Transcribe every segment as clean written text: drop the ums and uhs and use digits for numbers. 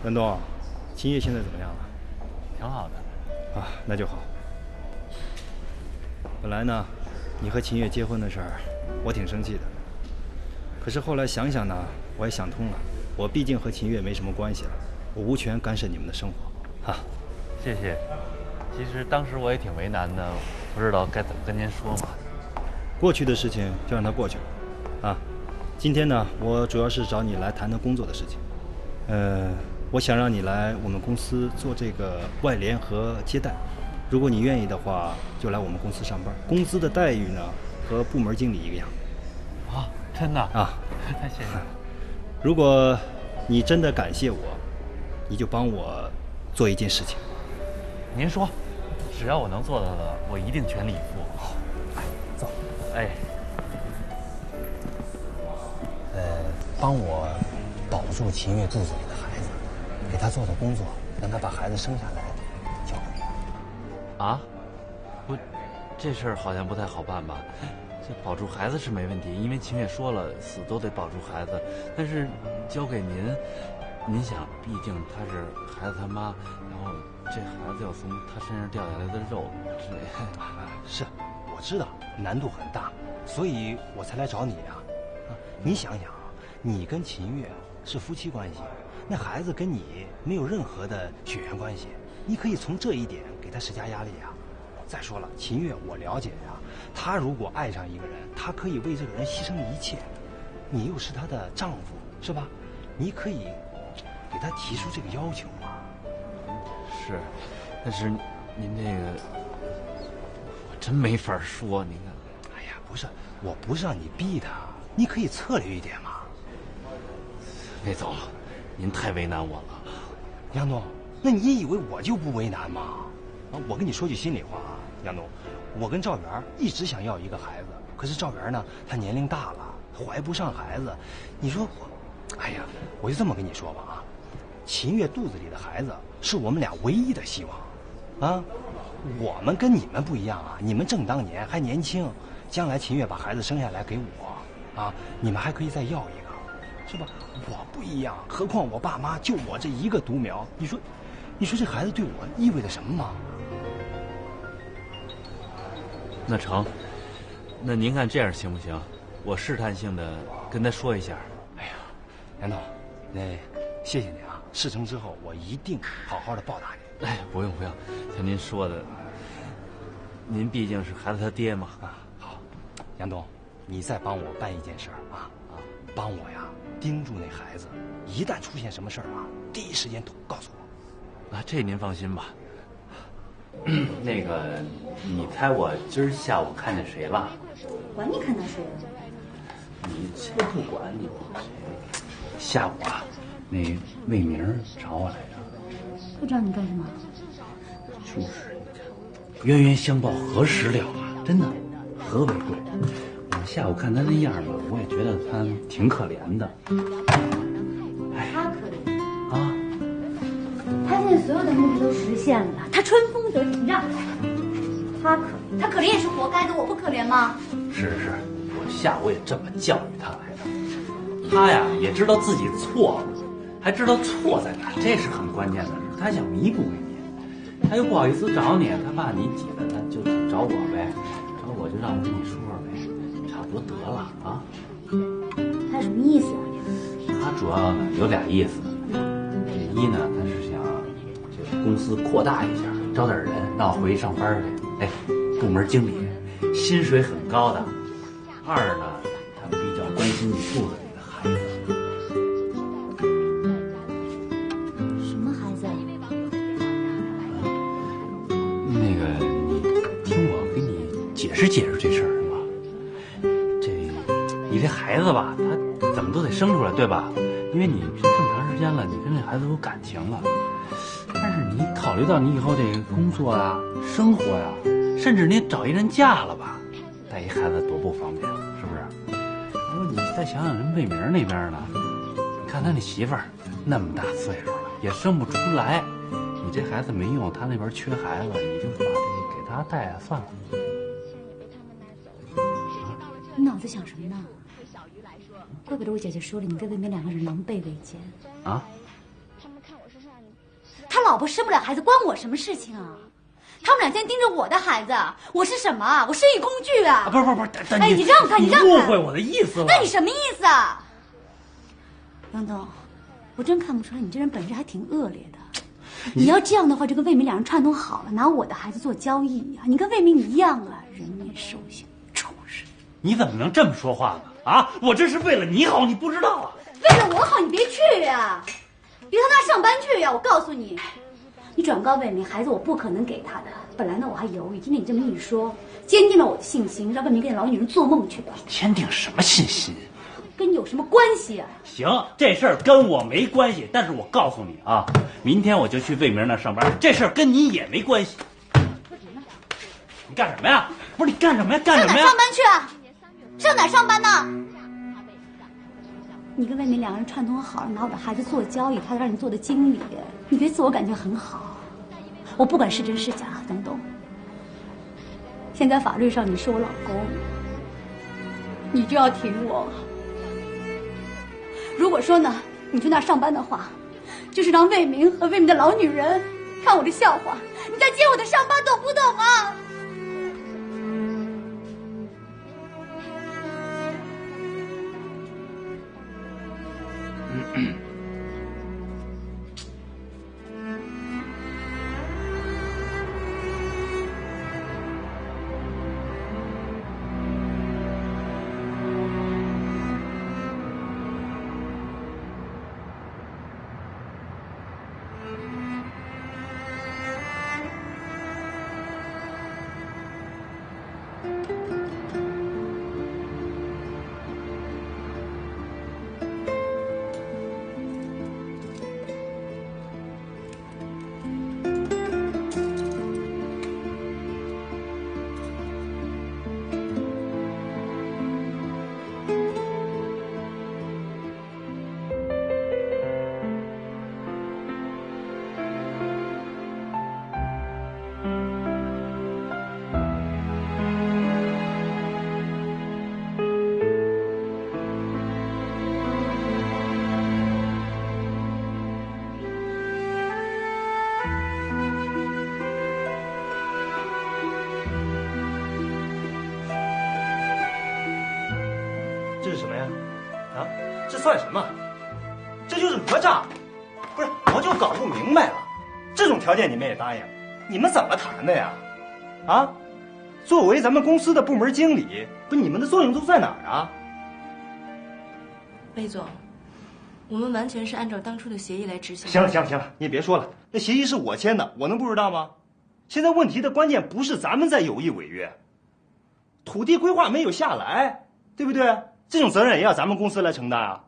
文东，秦叶现在怎么样了？挺好的。啊，那就好。本来呢，你和秦叶结婚的事儿，我挺生气的。可是后来想想呢，我也想通了。我毕竟和秦叶没什么关系了，我无权干涉你们的生活。啊，谢谢。其实当时我也挺为难的，不知道该怎么跟您说嘛。过去的事情就让它过去了。啊，今天呢，我主要是找你来谈谈工作的事情。我想让你来我们公司做这个外联和接待。如果你愿意的话，就来我们公司上班。工资的待遇呢，和部门经理一个样。啊，真的啊，太谢谢了。如果你真的感谢我，你就帮我做一件事情。您说，只要我能做到的，我一定全力以赴。好，来，走。哎，帮我保住秦月肚子里的孩子，给他做做工作，让他把孩子生下来，交给你。啊，不，这事儿好像不太好办吧？这保住孩子是没问题，因为秦月说了，死都得保住孩子。但是交给您，您想，毕竟他是孩子他妈，然后这孩子要从他身上掉下来的肉，是，我知道难度很大，所以我才来找你呀。你想想啊，你跟秦月是夫妻关系，那孩子跟你没有任何的血缘关系，你可以从这一点给他施加压力呀。再说了，秦月我了解呀，她如果爱上一个人，她可以为这个人牺牲一切。你又是她的丈夫，是吧？你可以给她提出这个要求嘛。是，但是您这个我真没法说，您看。哎呀，不是，我不是让你逼她，你可以策略一点嘛。魏总，您太为难我了。杨东，那你以为我就不为难吗？啊，我跟你说句心里话啊，杨东，我跟赵元一直想要一个孩子，可是赵元呢，他年龄大了，怀不上孩子。你说我，哎呀，我就这么跟你说吧啊，秦月肚子里的孩子是我们俩唯一的希望，啊，我们跟你们不一样啊，你们正当年还年轻，将来秦月把孩子生下来给我，啊，你们还可以再要一个，是吧？我不一样，何况我爸妈就我这一个独苗，你说这孩子对我意味着什么吗？那成，那您看这样行不行？我试探性的跟他说一下。哎呀，杨总，那谢谢你啊！事成之后，我一定好好的报答你。哎，不用，像您说的，您毕竟是孩子他爹嘛。啊，好，杨东，你再帮我办一件事啊，帮我呀盯住那孩子，一旦出现什么事儿啊，第一时间都告诉我。啊，这您放心吧。那个，你猜我今儿下午看见谁了？管你看到谁了？你这不管你下午啊，那魏明找我来着。他找你干什么？就是冤冤相报何时了啊！真的，和为贵。我下午看他那样吧，我也觉得他挺可怜的。他可怜啊！他现在所有的目的都实现了，他春风得意让来。他可怜也是活该的，我不可怜吗？是，我下午也这么教育他来的。他呀也知道自己错了，还知道错在哪，这是很关键的事。他想弥补给你，他又不好意思找你，他怕你挤了他，就找我呗。找我就让我跟你说说呗，差不多得了啊。他什么意思啊？他主要呢有俩意思。一呢，他是想这个公司扩大一下，招点人让我回去上班去。哎，部门经理，薪水很高的。二呢，他比较关心你肚子里的孩子。什么孩子？那个，你听我给你解释解释这事儿行吗？你这孩子吧，他怎么都得生出来，对吧？因为你这么长时间了，你跟这孩子有感情了。但是你考虑到你以后这个工作啊、生活呀、甚至你找一人嫁了吧，带一孩子多不方便，是不是？然后你再想想人魏明那边呢，你看他那媳妇儿那么大岁数了，也生不出来，你这孩子没用，他那边缺孩子，你就把这给他带啊，算了。你脑子想什么呢？怪不得我姐姐说了，你跟魏明两个人狼狈为奸啊？他老婆生不了孩子，关我什么事情啊？他们俩现在盯着我的孩子，我是什么啊？我生育工具啊！不是，哎，你让开，你让开！误会我的意思了。那你什么意思啊？杨东，我真看不出来你这人本质还挺恶劣的。你要这样的话，就跟魏明两人串通好了，拿我的孩子做交易啊！你跟魏明一样啊，人面兽心，畜生！你怎么能这么说话呢？啊，我这是为了你好，你不知道啊？为了我好，你别去呀，别到那上班去呀！我告诉你，你转告魏明，孩子我不可能给他的。本来呢我还犹豫，今天你这么一说，坚定了我的信心，让魏明跟那老女人做梦去吧。坚定什么信心？跟你有什么关系啊？行，这事儿跟我没关系，但是我告诉你啊，明天我就去魏明那上班，这事儿跟你也没关系。你干什么呀？不是你干什么呀？干什么呀？上哪上班去啊？上哪上班呢？你跟魏明两个人串通好了，拿我的孩子做交易，他让你做的经理，你别自我感觉很好。我不管是真是假，东东。现在法律上你是我老公，你就要挺我。如果说呢，你去那上班的话，就是让魏明和魏明的老女人看我的笑话，你在接我的上班，懂不懂啊？这是什么呀？啊，这算什么？这就是讹诈！不是，我就搞不明白了，这种条件你们也答应，你们怎么谈的呀？啊，作为咱们公司的部门经理，不，你们的作用都在哪儿啊？魏总，我们完全是按照当初的协议来执行。行了，你别说了，那协议是我签的，我能不知道吗？现在问题的关键不是咱们在有意违约，土地规划没有下来，对不对？这种责任也要咱们公司来承担啊，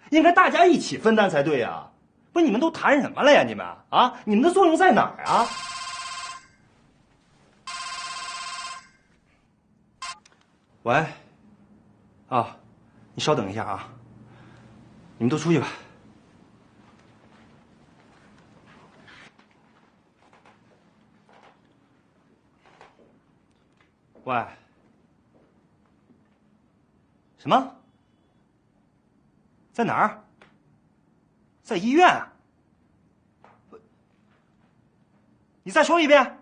应该大家一起分担才对啊！不是你们都谈什么了呀？你们啊，你们的作用在哪儿啊？喂，啊，你稍等一下啊，你们都出去吧。喂，什么？在哪儿？在医院？你再说一遍。